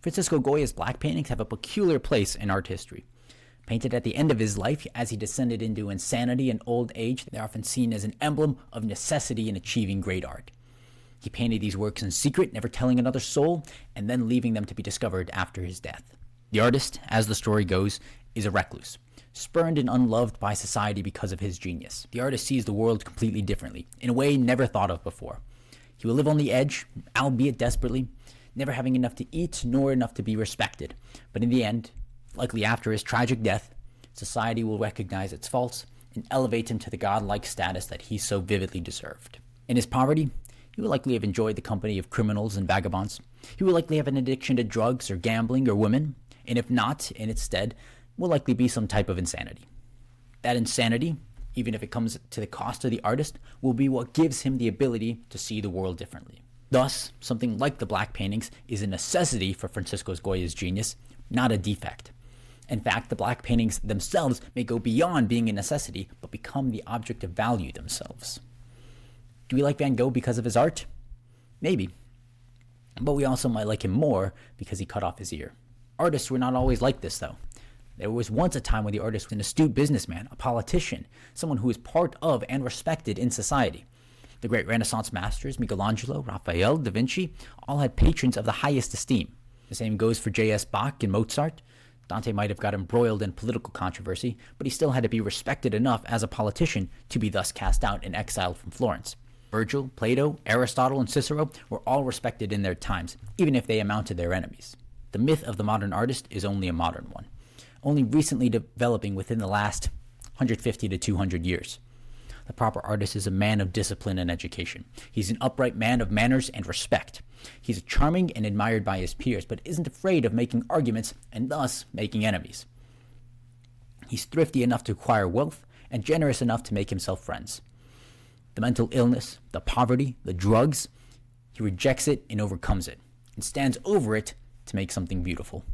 Francisco Goya's black paintings have a peculiar place in art history. Painted at the end of his life as he descended into insanity and old age, they're often seen as an emblem of necessity in achieving great art. He painted these works in secret, never telling another soul, and then leaving them to be discovered after his death. The artist, as the story goes, is a recluse, spurned and unloved by society because of his genius. The artist sees the world completely differently, in a way never thought of before. He will live on the edge, albeit desperately, never having enough to eat nor enough to be respected. But in the end, likely after his tragic death, society will recognize its faults and elevate him to the godlike status that he so vividly deserved. In his poverty, he will likely have enjoyed the company of criminals and vagabonds. He will likely have an addiction to drugs or gambling or women, and if not, in its stead, will likely be some type of insanity. That insanity, even if it comes to the cost of the artist, will be what gives him the ability to see the world differently. Thus, something like the black paintings is a necessity for Francisco Goya's genius, not a defect. In fact, the black paintings themselves may go beyond being a necessity, but become the object of value themselves. Do we like Van Gogh because of his art? Maybe. But we also might like him more because he cut off his ear. Artists were not always like this, though. There was once a time when the artist was an astute businessman, a politician, someone who was part of and respected in society. The great Renaissance masters, Michelangelo, Raphael, Da Vinci, all had patrons of the highest esteem. The same goes for J.S. Bach and Mozart. Dante might have got embroiled in political controversy, but he still had to be respected enough as a politician to be thus cast out and exiled from Florence. Virgil, Plato, Aristotle, and Cicero were all respected in their times, even if they amounted their enemies. The myth of the modern artist is only a modern one, only recently developing within the last 150 to 200 years. The proper artist is a man of discipline and education. He's an upright man of manners and respect. He's charming and admired by his peers, but isn't afraid of making arguments and thus making enemies. He's thrifty enough to acquire wealth and generous enough to make himself friends. The mental illness, the poverty, the drugs, he rejects it and overcomes it, and stands over it to make something beautiful.